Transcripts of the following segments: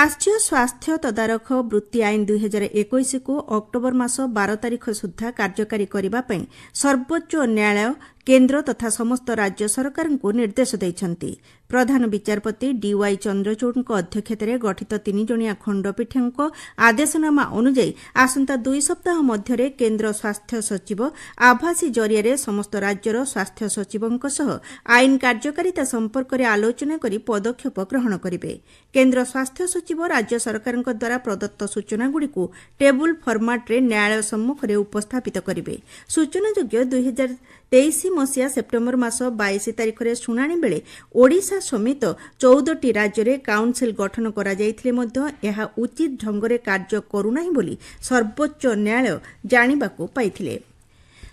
राष्ट्रीय स्वास्थ्य तदारख वृत्ति आईन 2021 को अक्टोबर मास 12 तारिख सुधा कार्यकारी करने सर्वोच्च न्यायालय केन्द्र तथा समस्त राज्य सरकार को निर्देश देइछन्ति। प्रधान विचारपति डीवाई चंद्रचूड़ अध्यक्षतार गठित 3 जणिया खण्डपीठ आदेशनामा अनुଯାयी आसंता 2 सप्ताह मध्य केन्द्र स्वास्थ्य सचिव आभासी जरिया समस्त राज्यर स्वास्थ्य सचिवों सह आईन कार्यकारिता संपर्क में आलोचना कर पदक्षेप ग्रहण करेंगे। केन्द्र स्वास्थ्य सचिव राज्य सरकार द्वारा प्रदत्त सूचनागुड़िक टेबुल फर्माट्रे न्यायालय सम्मुख में उपस्थापित करेंगे। सूचनायोग्य 2023 मसीहा सेप्टेम्बर मास 22 तारिख में शुणाणी बेले ओडिशा समेत 14टी राज्य में काउंसिल गठन करा जाइथिले मध्य यह उचित ढंगरे कार्य करुनाही बोली सर्वोच्च न्यायालय जानिबाकु पाइथिले।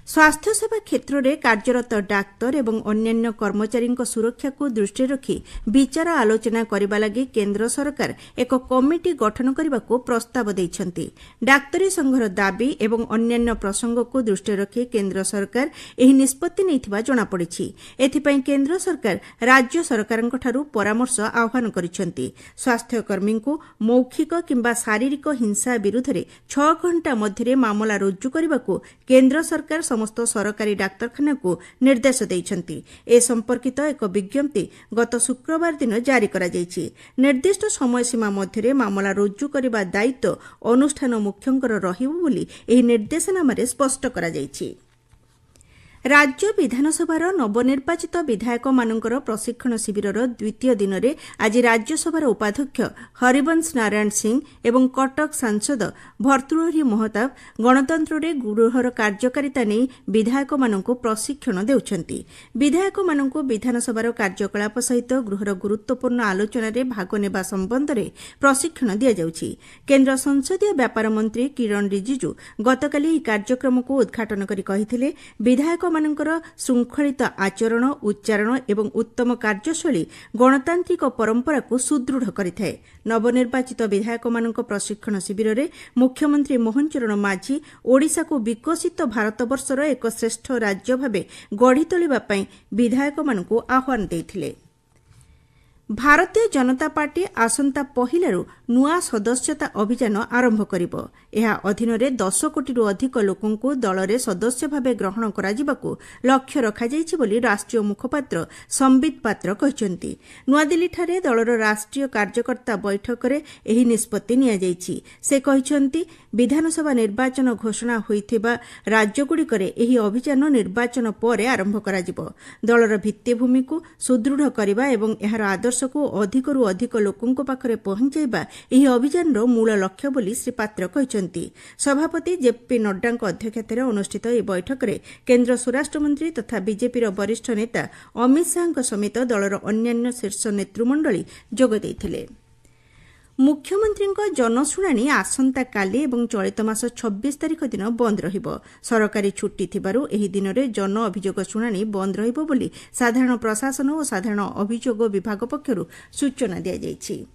स्वास्थ्य सेवा क्षेत्र में कार्यरत डाक्तर एवं अन्यान्य कर्मचारी सुरक्षा को दृष्टि रखी विचार आलोचना करने लगी केन्द्र सरकार एक कमिटी गठन करने को प्रस्ताव देइछन्ति। डाक्तरी संघर दाबी एवं अन्यान्य प्रसंग को दृष्टि रखी केन्द्र सरकार एही निष्पत्ति नैथिबा जणापड़िछि। एथिपई केन्द्र सरकार राज्य सरकारଙ୍କ ठारू परामर्श आह्वान करिसेंति। स्वास्थ्यकर्मी को मौखिक किंबा शारीरिक हिंसा विरुद्ध 6 घंटा मध्य मामला रुजु करने को केन्द्र सरकार समस्त सरकारी डाक्तरखाना को निर्देश देइछन्ति। ए संपर्कित एक विज्ञप्ति गत शुक्रवार दिन जारी करा जाइछि। निर्दिष्ट समय सीमा मध्य मामला रुजु करबा दायित्व अनुष्ठान मुख्यंकर रहिबो बोली एही निर्देशनामारे स्पष्ट करा जाइछि। राज्य विधानसभार नवनिर्वाचित विधायक मानकर प्रशिक्षण शिविरर द्वितीय दिन में आज राज्यसभार उपाध्यक्ष हरिवंश नारायण सिंह एवं कटक सांसद भर्तृहरि महताब गणतंत्र रे गृहर कार्यकारिता नहीं विधायक मानक प्रशिक्षण देउछन्ति। विधायक मानक विधानसभार कार्यकलाप सहित गृहर गुरुत्वपूर्ण आलोचना रे भाग नेबा संबंध में प्रशिक्षण दिया जाउछि। केन्द्र संसदीय व्यापार मंत्री किरण रिजिजू गतकाली ଏହି कार्यक्रम को उद्घाटन करी कहिथिले विधायक मानकर श्रृंखलित आचरण उच्चारण एवं उत्तम कार्यशैली गणतांत्रिक परंपरा को सुदृढ़ करिथाए। नवनिर्वाचित विधायक मानक प्रशिक्षण शिविर में मुख्यमंत्री मोहन चरण माझी ओडिशा को विकसित भारतवर्षर एक श्रेष्ठ राज्य भावे गढ़ी तोलिबा पई विधायक मानक आह्वान देथिले। भारतीय जनता पार्टी आसंता पहिलारू नुआ सदस्यता अभियान आरंभ करिबो। एहा अधीनरे 10 कोटीरू अधिक लोकंकु दलरे सदस्य भावे ग्रहण कराजिबाकू लक्ष्य रखाଯାଇଛି बोली राष्ट्रीय मुखपात्र संबित पात्र कहिसेंति। नुआदिल्लीठारे दलर राष्ट्रीय कार्यकर्ता बैठकरे एही निष्पत्ति निया जाइछि। से कहिसेंति विधानसभा निर्वाचन घोषणा होइथिबा राज्यगुड़िकरे एही अभियान निर्वाचन परे आरंभ कराजिबो। दलर भित्तिभूमि को सुदृढ़ करिबा एवं एहार आदर्श को अधिकरू अधिक लोकंक पाखरे पहुंचाइबा एही अभियानर मूल लक्ष्य बोली श्री पात्र कहिसेंति। सभापति जेपी नड्डाଙ୍କ अध्यक्षतारे अनुष्ठित ଏହି बैठकରେ केन्द्र स्वराष्ट्र मंत्री तथा बीजेपीर वरिष्ठ नेता अमित शाहଙ୍କ समेत दलर अन्यान्य शीर्ष नेतृमंडली जोग ଦେଇଥିଲେ। मुख्यमंत्री जनशुणाणी आसंता काली एवं चलित मास 26 तारिख दिन बंद रहिबो। सरकारी छुट्टी थिबारु एही दिन रे जन अभियोग शुणाणी बंद रहिबो बोली साधारण प्रशासन और साधारण अभियोग विभाग पक्षरु सूचना दिया जाइछि।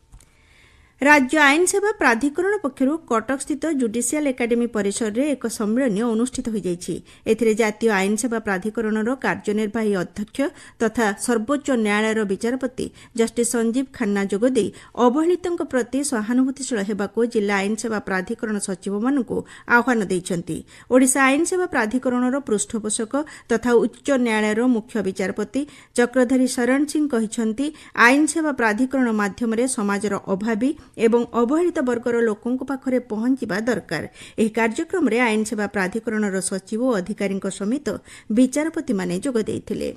राज्य आईन सेवा प्राधिकरण पक्षरु कटक स्थित जुडिशियल एकाडेमी परिसर रे एक सम्मेलन अनुष्ठित हो जाइछि। एथिरे जातीय आईन सेवा प्राधिकरणर कार्यनिर्वाही अध्यक्ष तथा सर्वोच्च न्यायालयर विचारपति जस्टिस संजीव खन्ना जोगदे अवहेलितଙ୍କ प्रति सहानुभूतिशील हेबाकू जिला आईन सेवा प्राधिकरण सचिव मानकू आह्वान दैछन्ति। ओडिशा आईन सेवा प्राधिकरणर पृष्ठपोषक तथा उच्च न्यायालयर मुख्य विचारपति चक्रधारी शरण सिंह कहिसन्ति आईन सेवा प्राधिकरण माध्यम समाजर अभावी एवं अवहेलित वर्गर लोकों पाखरे पहुंचवा दरकार। एही कार्यक्रम रे आईन सेवा प्राधिकरणर सचिव और अधिकारी समेत विचारपति माने जोग दैथिले।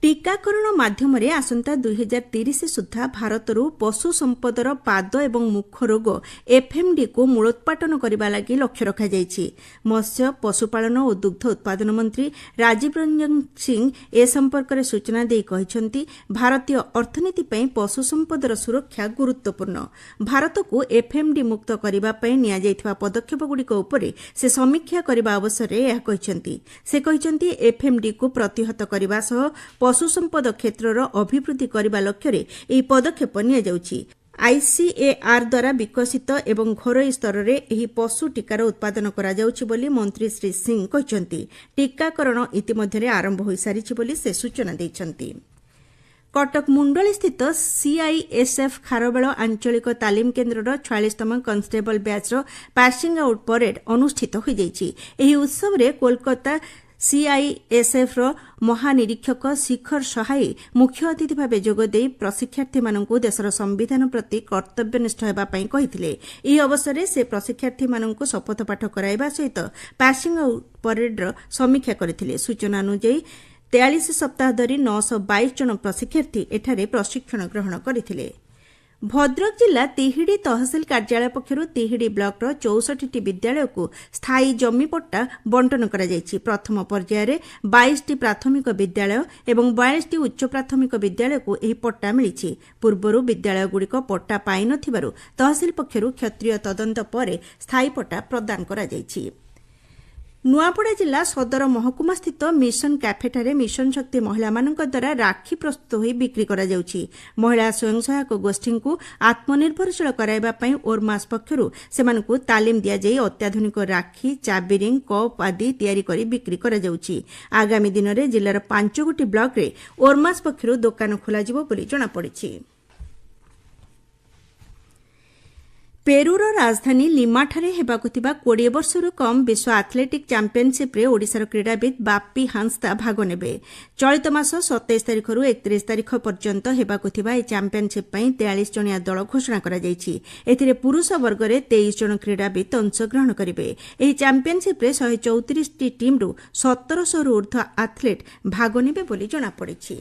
टीकाकरण माध्यम आसंता 2030 सुधा भारतरू पशु संपदर पाद एवं मुख रोग एफएमडी को मूलोत्पाटन करने लगी लक्ष्य रखा जाइछि। मत्स्य पशुपालन और दुग्ध उत्पादन मंत्री राजीव रंजन सिंह ए संपर्क में सूचना दे कहिसेंति भारतीय अर्थनीति पई पशु संपदर सुरक्षा गुरुत्वपूर्ण। भारत को एफएमडी मुक्त करबा पई निया जाइथिबा पदक्षेपगुड़िक उपरे से समीक्षा करबा अवसर में यह कहिसेंति। से कहिसेंति एफएमडी को प्रतिहत करबा सह पशु संपद क्षेत्रर अभिवृद्धि करबा लक्ष्य रे एही पदक्षेप निया जाउछि। आईसीएआर द्वारा विकसित एवं घरोई स्तर में एही पशु टीकार उत्पादन करा जाउछि बोली मंत्री श्री सिंह कहिसेंति। टीकाकरण इतिमध्ये आरंभ होई सारिछि बोली से सूचना दैछन्ति। କଟକ ମୁଣ୍ଡଳୀସ୍ଥିତ ସିଆଇଏସ୍ଏଫ୍ ଖାରବେଳ ଆଞ୍ଚଳିକ ତାଲିମ କେନ୍ଦ୍ରର 46ତମ କନଷ୍ଟେବଲ ବ୍ୟାଚ୍ର ପାସିଂ ଆଉଟ୍ ପରେଡ୍ ଅନୁଷ୍ଠିତ ହୋଇଯାଇଛି। ଏହି ଉତ୍ସବରେ କୋଲକାତା ସିଆଇଏସ୍ଏଫ୍ର ମହାନିରୀକ୍ଷକ ଶିଖର ସହାଇ ମୁଖ୍ୟ ଅତିଥି ଭାବେ ଯୋଗଦେଇ ପ୍ରଶିକ୍ଷାର୍ଥୀମାନଙ୍କୁ ଦେଶର ସମ୍ବିଧାନ ପ୍ରତି କର୍ତ୍ତବ୍ୟନିଷ୍ଠ ହେବା ପାଇଁ କହିଥିଲେ। ଏହି ଅବସରରେ ସେ ପ୍ରଶିକ୍ଷାର୍ଥୀମାନଙ୍କୁ ଶପଥପାଠ କରାଇବା ସହିତ ପାସିଂ ଆଉଟ୍ ପରେଡ୍ର ସମୀକ୍ଷା କରିଥିଲେ। ସୂଚନା ଅନୁଯାୟୀ 43 ସପ୍ତାହ ଧରି 922 ଜଣ ପ୍ରଶିକ୍ଷାର୍ଥୀ ଏଠାରେ ପ୍ରଶିକ୍ଷଣ ଗ୍ରହଣ କରିଥିଲେ। ଭଦ୍ରକ ଜିଲ୍ଲା ତିହିଡି ତହସିଲ କାର୍ଯ୍ୟାଳୟ ପକ୍ଷରୁ ତିହିଡି ବ୍ଲକର 64ଟି ବିଦ୍ୟାଳୟକୁ ସ୍ଥାୟୀ ଜମିପଟ୍ଟା ବଣ୍ଟନ କରାଯାଇଛି। ପ୍ରଥମ ପର୍ଯ୍ୟାୟରେ 22ଟି ପ୍ରାଥମିକ ବିଦ୍ୟାଳୟ ଏବଂ 42ଟି ଉଚ୍ଚ ପ୍ରାଥମିକ ବିଦ୍ୟାଳୟକୁ ଏହି ପଟ୍ଟା ମିଳିଛି। ପୂର୍ବରୁ ବିଦ୍ୟାଳୟଗୁଡ଼ିକ ପଟ୍ଟା ପାଇନଥିବାରୁ ତହସିଲ ପକ୍ଷରୁ କ୍ଷେତ୍ରୀୟ ତଦନ୍ତ ପରେ ସ୍ଥାୟୀ ପଟ୍ଟା ପ୍ରଦାନ କରାଯାଇଛି। ନୂଆପଡ଼ା ଜିଲ୍ଲା ସଦର ମହକୁମାସ୍ଥିତ ମିଶନ କ୍ୟାଫେଠାରେ ମିଶନ ଶକ୍ତି ମହିଳାମାନଙ୍କ ଦ୍ୱାରା ରାକ୍ଷୀ ପ୍ରସ୍ତୁତ ହୋଇ ବିକ୍ରି କରାଯାଉଛି। ମହିଳା ସ୍ୱୟଂ ସହାୟକ ଗୋଷ୍ଠୀଙ୍କୁ ଆତ୍ମନିର୍ଭରଶୀଳ କରାଇବା ପାଇଁ ଓର୍ମାସ୍ ପକ୍ଷରୁ ସେମାନଙ୍କୁ ତାଲିମ ଦିଆଯାଇ ଅତ୍ୟାଧୁନିକ ରାକ୍ଷୀ, ଚାବିରିଂ, କପ୍ ଆଦି ତିଆରି କରି ବିକ୍ରି କରାଯାଉଛି। ଆଗାମୀ ଦିନରେ ଜିଲ୍ଲାର 5ଗୋଟି ବ୍ଲକରେ ଓର୍ମାସ୍ ପକ୍ଷରୁ ଦୋକାନ ଖୋଲାଯିବ ବୋଲି ଜଣାପଡ଼ିଛି। ପେରୁର ରାଜଧାନୀ ଲିମାଠାରେ ହେବାକୁ ଥିବା 20 ବର୍ଷରୁ କମ୍ ବିଶ୍ୱ ଆଥ୍ଲେଟିକ୍ ଚାମ୍ପିୟନ୍ସିପ୍ରେ ଓଡ଼ିଶାର କ୍ରୀଡ଼ାବିତ୍ ବାପି ହାଁସଦା ଭାଗ ନେବେ। ଚଳିତ ମାସ 27 ତାରିଖରୁ 31 ତାରିଖ ପର୍ଯ୍ୟନ୍ତ ହେବାକୁ ଥିବା ଏହି ଚାମ୍ପିୟନ୍ସିପ୍ ପାଇଁ 43 ଜଣିଆ ଦଳ ଘୋଷଣା କରାଯାଇଛି। ଏଥିରେ ପୁରୁଷ ବର୍ଗରେ 23 ଜଣ କ୍ରୀଡ଼ାବିତ୍ ଅଂଶଗ୍ରହଣ କରିବେ। ଏହି ଚାମ୍ପିୟନ୍ସିପ୍ରେ 134ଟି ଟିମ୍ରୁ 1700ରୁ ଊର୍ଦ୍ଧ୍ୱ ଆଥ୍ଲେଟ୍ ଭାଗ ନେବେ ବୋଲି ଜଣାପଡ଼ିଛି।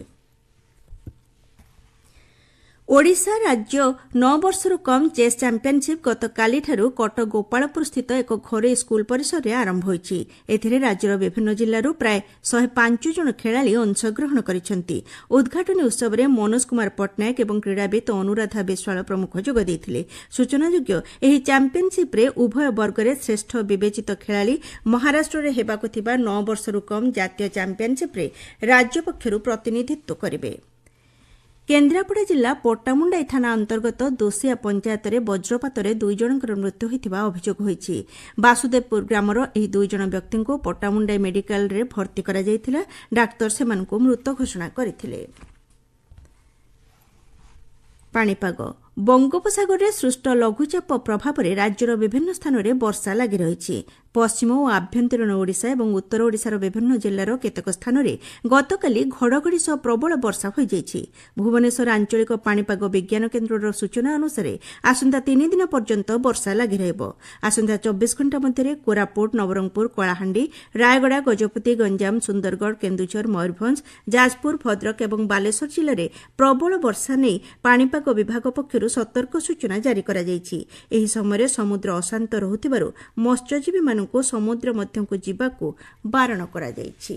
ଓଡ଼ିଶା ରାଜ୍ୟ 9 ବର୍ଷରୁ କମ୍ ଚେସ୍ ଚାମ୍ପିୟନ୍ସିପ୍ ଗତକାଲିଠାରୁ କଟକ ଗୋପାଳପୁରସ୍ଥିତ ଏକ ଘରୋଇ ସ୍କୁଲ ପରିସରରେ ଆରମ୍ଭ ହୋଇଛି। ଏଥିରେ ରାଜ୍ୟର ବିଭିନ୍ନ ଜିଲ୍ଲାରୁ ପ୍ରାୟ 105 ଜଣ ଖେଳାଳି ଅଂଶଗ୍ରହଣ କରିଛନ୍ତି। ଉଦ୍ଘାଟନୀ ଉତ୍ସବରେ ମନୋଜ କୁମାର ପଟ୍ଟନାୟକ ଏବଂ କ୍ରୀଡ଼ାବିତ୍ ଅନୁରାଧା ବିଶ୍ୱାଳ ପ୍ରମୁଖ ଯୋଗ ଦେଇଥିଲେ। ସୂଚନାଯୋଗ୍ୟ, ଏହି ଚାମ୍ପିୟନ୍ସିପ୍ରେ ଉଭୟ ବର୍ଗରେ ଶ୍ରେଷ୍ଠ ବିବେଚିତ ଖେଳାଳି ମହାରାଷ୍ଟ୍ରରେ ହେବାକୁ ଥିବା 9 ବର୍ଷରୁ କମ୍ ଜାତୀୟ ଚାମ୍ପିୟନ୍ସିପ୍ରେ ରାଜ୍ୟ ପକ୍ଷରୁ ପ୍ରତିନିଧିତ୍ୱ କରିବେ। କେନ୍ଦ୍ରାପଡ଼ା ଜିଲ୍ଲା ପଟ୍ଟାମୁଣ୍ଡାଇ ଥାନା ଅନ୍ତର୍ଗତ ଦୋସିଆ ପଞ୍ଚାୟତରେ ବଜ୍ରପାତରେ 2 ଜଣଙ୍କର ମୃତ୍ୟୁ ହୋଇଥିବା ଅଭିଯୋଗ ହୋଇଛି। ବାସୁଦେବପୁର ଗ୍ରାମର ଏହି 2 ଜଣ ବ୍ୟକ୍ତିଙ୍କୁ ପଟ୍ଟାମୁଣ୍ଡାଇ ମେଡିକାଲରେ ଭର୍ତ୍ତି କରାଯାଇଥିଲା। ଡାକ୍ତର ସେମାନଙ୍କୁ ମୃତ ଘୋଷଣା କରିଥିଲେ। ପାଣିପାଗ। ବଙ୍ଗୋପସାଗରରେ ସୃଷ୍ଟ ଲଘୁଚାପ ପ୍ରଭାବରେ ରାଜ୍ୟର ବିଭିନ୍ନ ସ୍ଥାନରେ ବର୍ଷା ଲାଗି ରହିଛି। ପଶ୍ଚିମ ଓ ଆଭ୍ୟନ୍ତରୀଣ ଓଡ଼ିଶା ଏବଂ ଉତ୍ତର ଓଡ଼ିଶାର ବିଭିନ୍ନ ଜିଲ୍ଲାର କେତେକ ସ୍ଥାନରେ ଗତକାଲି ଘଡ଼ଘଡ଼ି ସହ ପ୍ରବଳ ବର୍ଷା ହୋଇଯାଇଛି। ଭୁବନେଶ୍ୱର ଆଞ୍ଚଳିକ ପାଣିପାଗ ବିଜ୍ଞାନ କେନ୍ଦ୍ରର ସୂଚନା ଅନୁସାରେ ଆସନ୍ତା 3 ଦିନ ପର୍ଯ୍ୟନ୍ତ ବର୍ଷା ଲାଗି ରହିବ। ଆସନ୍ତା 24 ଘଣ୍ଟା ମଧ୍ୟରେ କୋରାପୁଟ, ନବରଙ୍ଗପୁର, କଳାହାଣ୍ଡି, ରାୟଗଡ଼ା, ଗଜପତି, ଗଞ୍ଜାମ, ସୁନ୍ଦରଗଡ଼, କେନ୍ଦୁଝର, ମୟୂରଭଞ୍ଜ, ଯାଜପୁର, ଭଦ୍ରକ ଏବଂ ବାଲେଶ୍ୱର ଜିଲ୍ଲାରେ ପ୍ରବଳ ବର୍ଷା ନେଇ ପାଣିପାଗ ବିଭାଗ ପକ୍ଷରୁ ସତର୍କ ସୂଚନା ଜାରି କରାଯାଇଛି। ଏହି ସମୟରେ ସମୁଦ୍ର ଅଶାନ୍ତ ରହୁଥିବାରୁ ମତ୍ସ୍ୟଜୀବୀମାନଙ୍କୁ ସମୁଦ୍ର ମଧ୍ୟକୁ ଯିବାକୁ ବାରଣ କରାଯାଇଛି।